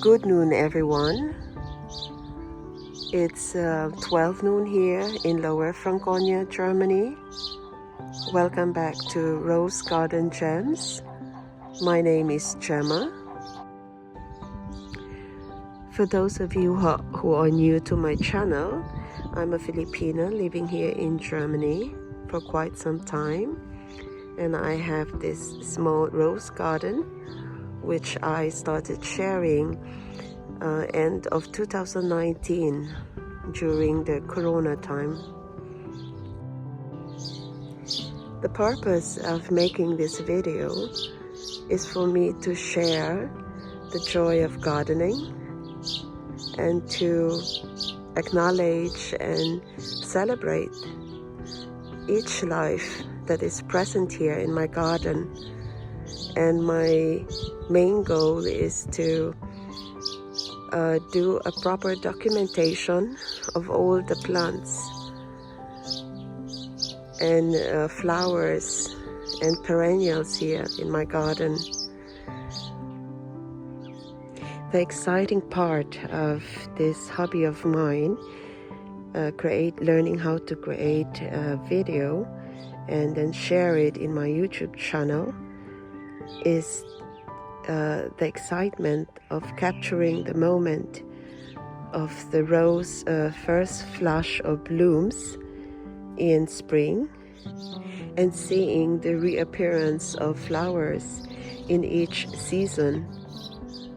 Good noon, everyone. It's 12 noon here in Lower Franconia, Germany. Welcome back to Rosegarden Gems. My name is Gemma. For those of you who are new to my channel, I'm a Filipina living here in Germany for quite some time. And I have this small rose garden, which I started sharing end of 2019 during the Corona time. The purpose of making this video is for me to share the joy of gardening and to acknowledge and celebrate each life that is present here in my garden. And my main goal is to do a proper documentation of all the plants and flowers and perennials here in my garden. The exciting part of this hobby of mine, learning how to create a video and then share it in my YouTube channel, is the excitement of capturing the moment of the rose first flush of blooms in spring and seeing the reappearance of flowers in each season.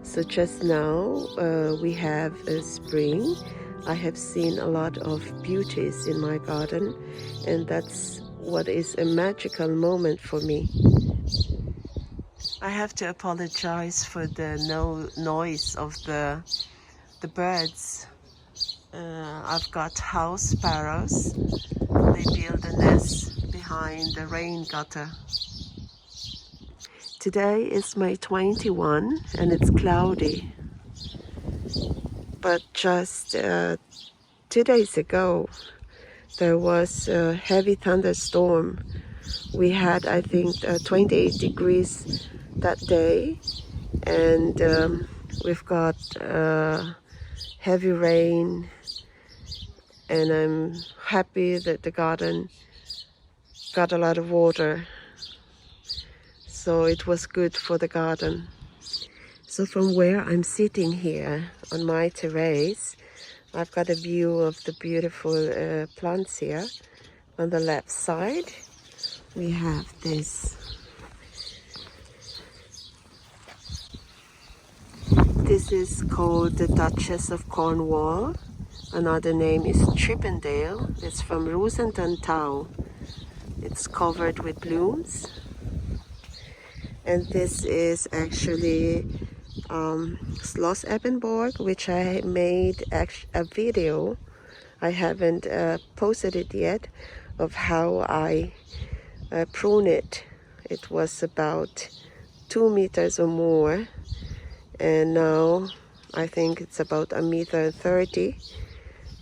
So just now we have spring. I have seen a lot of beauties in my garden, and that's what is a magical moment for me. I have to apologize for the noise of the birds. I've got house sparrows. They build a nest behind the rain gutter. Today is May 21 and it's cloudy. But just 2 days ago there was a heavy thunderstorm. We had, I think, 28 degrees that day, and we've got heavy rain, and I'm happy that the garden got a lot of water, so it was good for the garden. So from where I'm sitting here on my terrace, I've got a view of the beautiful plants here. On the left side we have this. This is called the Duchess of Cornwall. Another name is Chippendale. It's from Rosegarden. It's covered with blooms. And this is actually Schloss Ebbenborg, which I made a video. I haven't posted it yet, of how I prune it. It was about 2 meters or more, and now I think it's about 1.30 meters,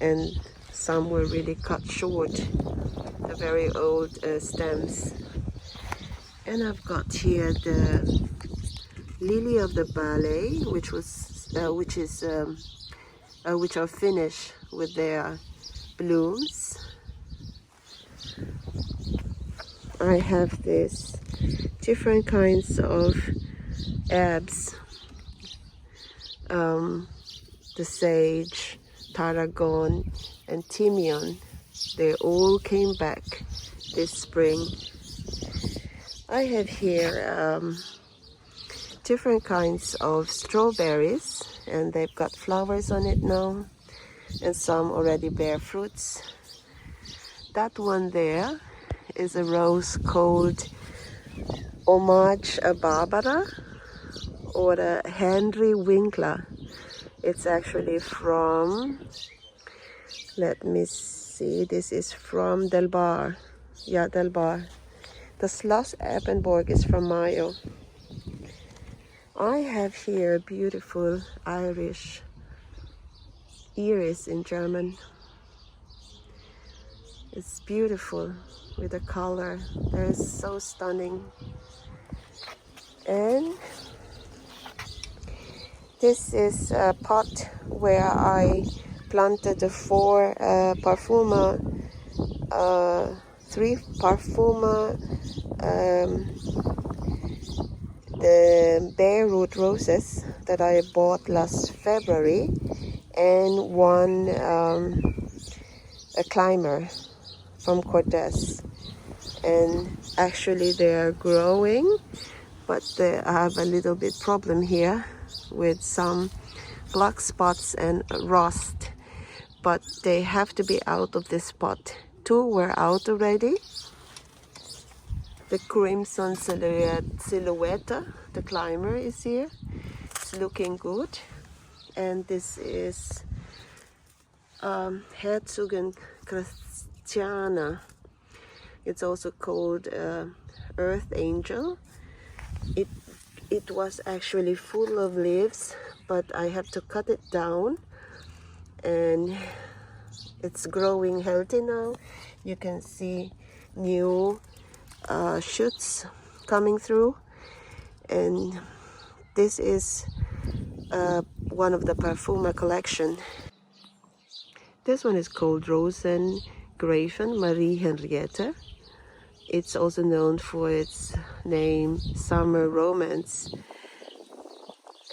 and some were really cut short, the very old stems. And I've got here the lily of the ballet, which are finished with their blooms. I have this different kinds of herbs, the sage, tarragon, and thymian. They all came back this spring. I have here different kinds of strawberries, and they've got flowers on it now, and some already bear fruits. That one there is a rose called Homage a Barbara, or a Henry Winkler. It's actually from, let me see, this is from Del Bar. Yeah, Del Bar. The Schloss Ebbenborg is from Mayo. I have here a beautiful Irish iris in German. It's beautiful with the color. They're so stunning. And This is a pot where I planted the three parfuma, the bare root roses that I bought last February, and one a climber from Kordes. And actually they are growing, but I have a little bit problem here with some black spots and rust, but they have to be out of this pot. Two were out already. The crimson silhouette, the climber, is here. It's looking good. And this is Herzogen Christiana. It's also called Earth Angel. It was actually full of leaves, but I have to cut it down, and it's growing healthy now. You can see new shoots coming through, and this is one of the Parfuma collection. This one is called Rosegarden Marie Henriette. It's also known for its name Summer Romance.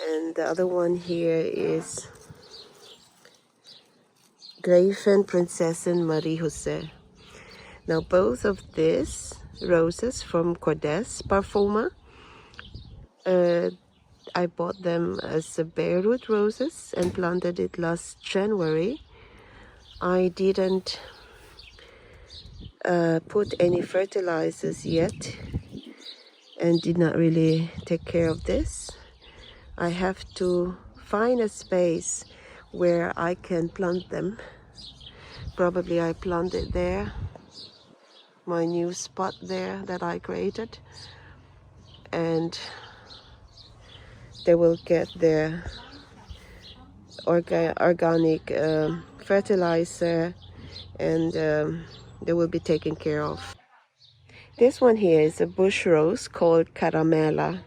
And the other one here is Gräfin Prinzessin Marie Jose. Now both of these roses from Kordes Parfuma, I bought them as bare root roses and planted it last January. I didn't put any fertilizers yet and did not really take care of this. I have to find a space where I can plant them. Probably I plant it there, my new spot there that I created, and they will get their organic fertilizer, and they will be taken care of. This one here is a bush rose called Caramella.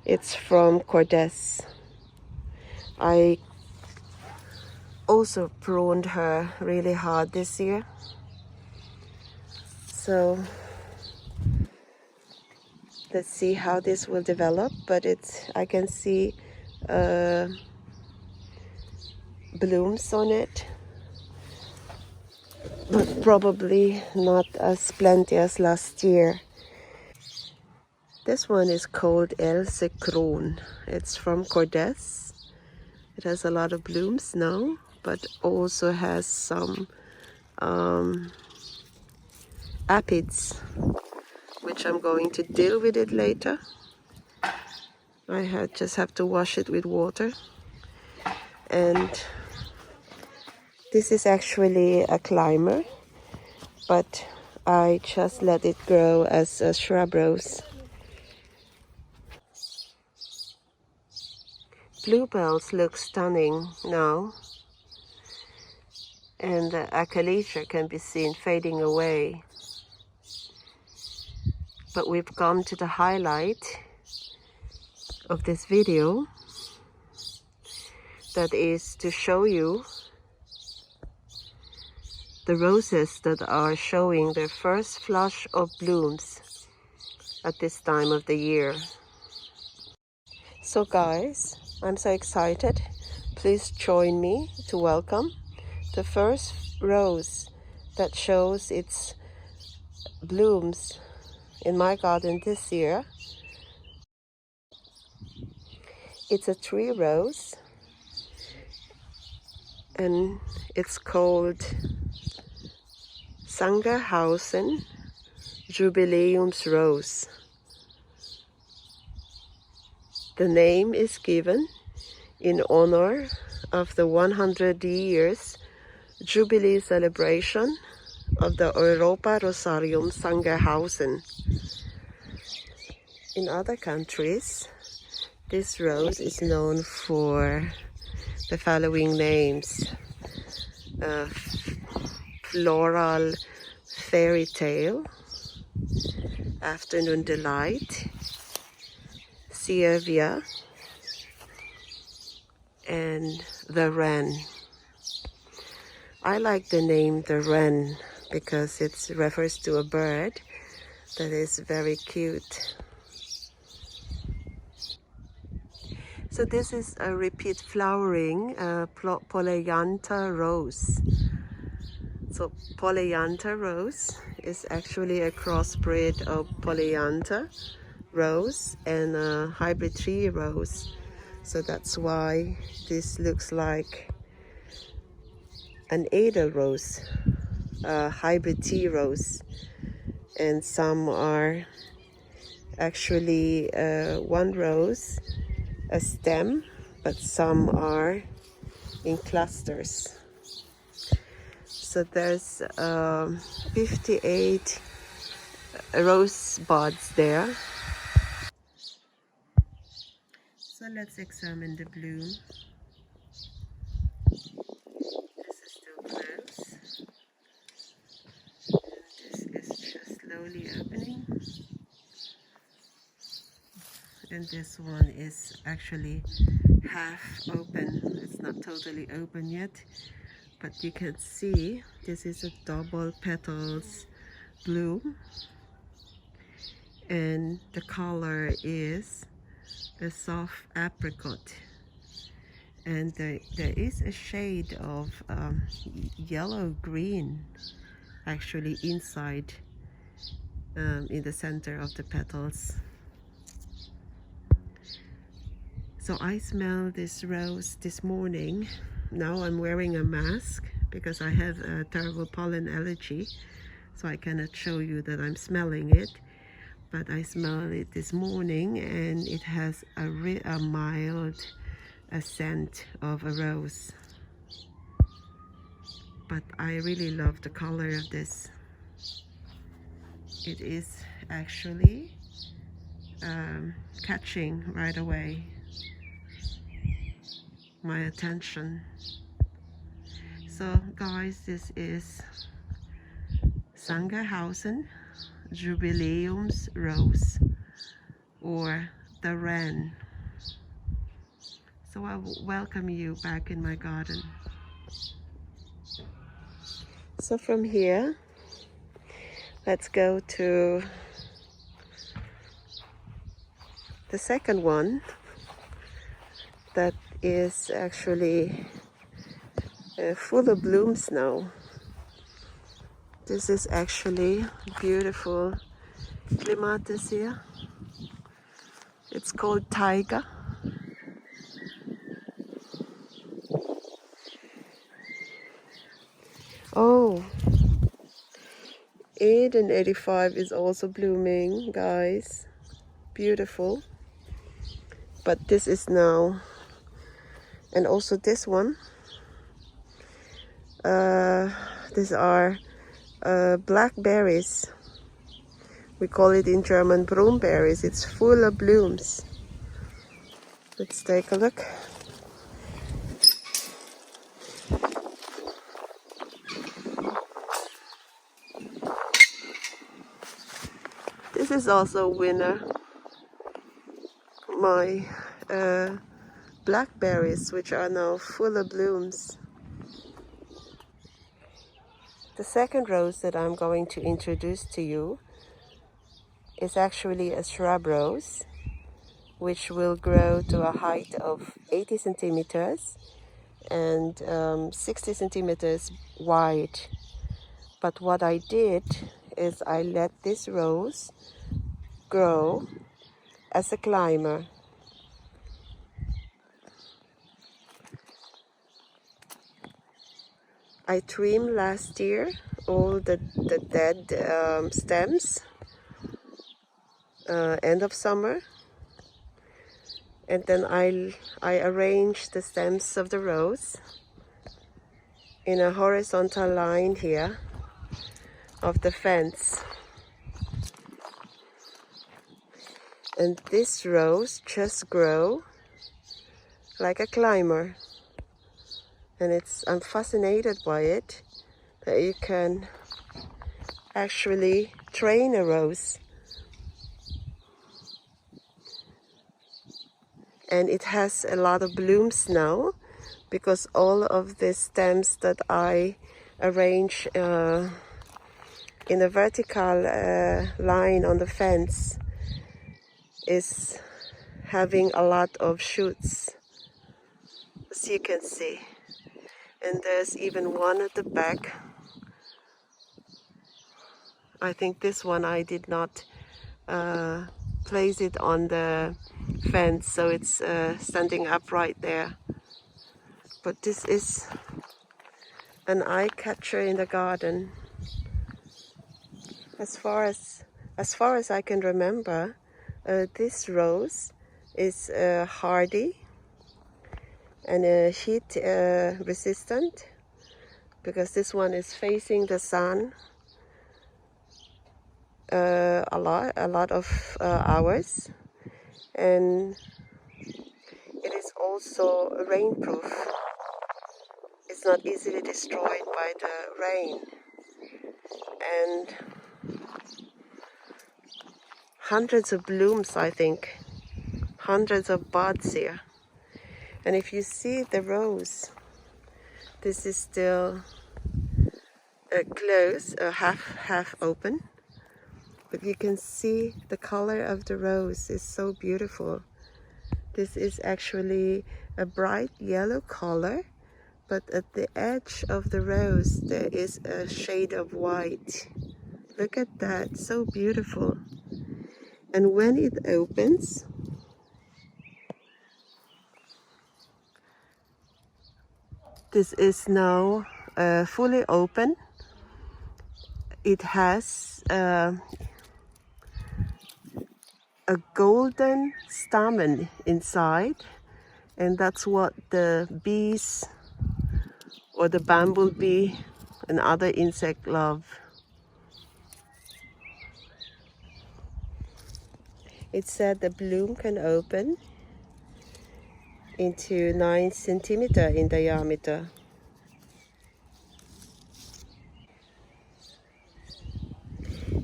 It's from Kordes. I also pruned her really hard this year, so let's see how this will develop. But I can see blooms on it, but probably not as plenty as last year. This one is called Else Kron. It's from Kordes. It has a lot of blooms now, but also has some aphids, which I'm going to deal with it later. I just have to wash it with water. And this is actually a climber, but I just let it grow as a shrub rose. Bluebells look stunning now, and the acalytia can be seen fading away. But we've come to the highlight of this video, that is to show you the roses that are showing their first flush of blooms at this time of the year. So guys, I'm so excited. Please join me to welcome the first rose that shows its blooms in my garden this year. It's a tree rose, and it's called Sangerhausen Jubiläumsrose. The name is given in honor of the 100 years Jubilee celebration of the Europa Rosarium Sangerhausen. In other countries, this rose is known for the following names: Floral Fairy Tale, Afternoon Delight, Siervia, and the wren. I like the name the wren because it refers to a bird that is very cute. So this is a repeat flowering Polyantha rose. So Polyantha rose is actually a crossbreed of Polyantha rose and a hybrid tree rose. So that's why this looks like an Ada rose, a hybrid tea rose. And some are actually one rose, a stem, but some are in clusters. So there's 58 rose buds there. So let's examine the bloom. This is still closed. This is just slowly opening. And this one is actually half open. It's not totally open yet, but you can see this is a double petals bloom, and the color is a soft apricot, and there is a shade of yellow green actually inside in the center of the petals. So I smelled this rose this morning. Now I'm wearing a mask because I have a terrible pollen allergy, so I cannot show you that I'm smelling it. But I smelled it this morning, and it has a mild scent of a rose. But I really love the color of this. It is actually catching right away my attention. So guys, this is Sangerhausen Jubileums Rose, or the wren. So I welcome you back in my garden. So from here, let's go to the second one that is actually full of blooms now. This is actually beautiful clematis here. It's called Tiger. Oh, Eden 85 is also blooming, guys. Beautiful. But this is now, and also this one. These are blackberries. We call it in German Brombeeres. It's full of blooms. Let's take a look. This is also a winner. My blackberries, which are now full of blooms. The second rose that I'm going to introduce to you is actually a shrub rose, which will grow to a height of 80 centimeters and 60 centimeters wide. But what I did is I let this rose grow as a climber. I trimmed last year all the dead stems end of summer, and then I arranged the stems of the rose in a horizontal line here of the fence. And this rose just grow like a climber, and I'm fascinated by it, that you can actually train a rose. and it has a lot of blooms now because all of the stems that I arrange in a vertical line on the fence is having a lot of shoots, as you can see. And there's even one at the back. I think this one I did not place it on the fence, so it's standing up right there. But this is an eye catcher in the garden. As far as I can remember, this rose is hardy and heat resistant, because this one is facing the sun a lot of hours, and it is also rainproof. It's not easily destroyed by the rain, and hundreds of blooms, I think, hundreds of buds here. And if you see the rose, this is still closed, half open, but you can see the color of the rose is so beautiful. This is actually a bright yellow color, but at the edge of the rose there is a shade of white. Look at that, so beautiful. And when it opens, this is now fully open. It has a golden stamen inside, and that's what the bees or the bumblebee and other insects love. It said the bloom can open into 9 centimeters in diameter.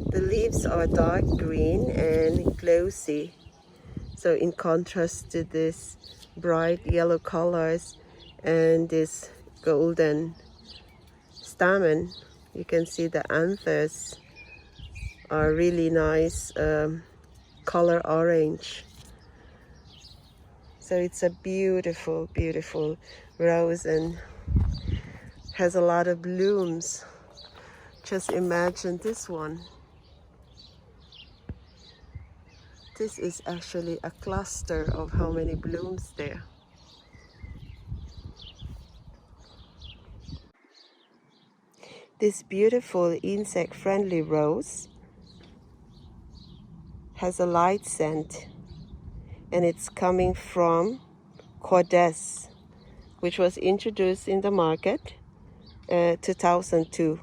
The leaves are dark green and glossy, so in contrast to this bright yellow colors and this golden stamen, you can see the anthers are really nice color orange. So it's a beautiful, beautiful rose and has a lot of blooms. Just imagine this one. This is actually a cluster of how many blooms there. This beautiful insect-friendly rose has a light scent, and it's coming from Kordes, which was introduced in the market 2002.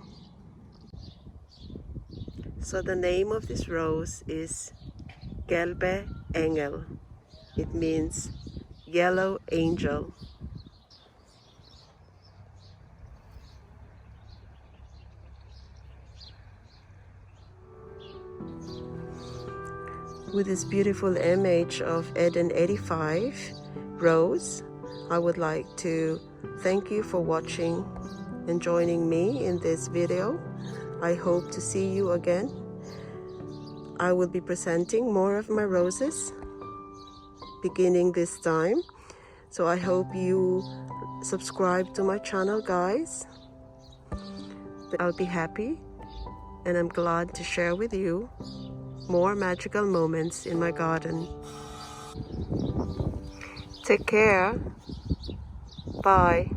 So the name of this rose is Gelbe Engel. It means yellow angel. With this beautiful image of Eden 85 rose, I would like to thank you for watching and joining me in this video. I hope to see you again. I will be presenting more of my roses beginning this time, so I hope you subscribe to my channel, guys. I'll be happy, and I'm glad to share with you more magical moments in my garden. Take care. Bye.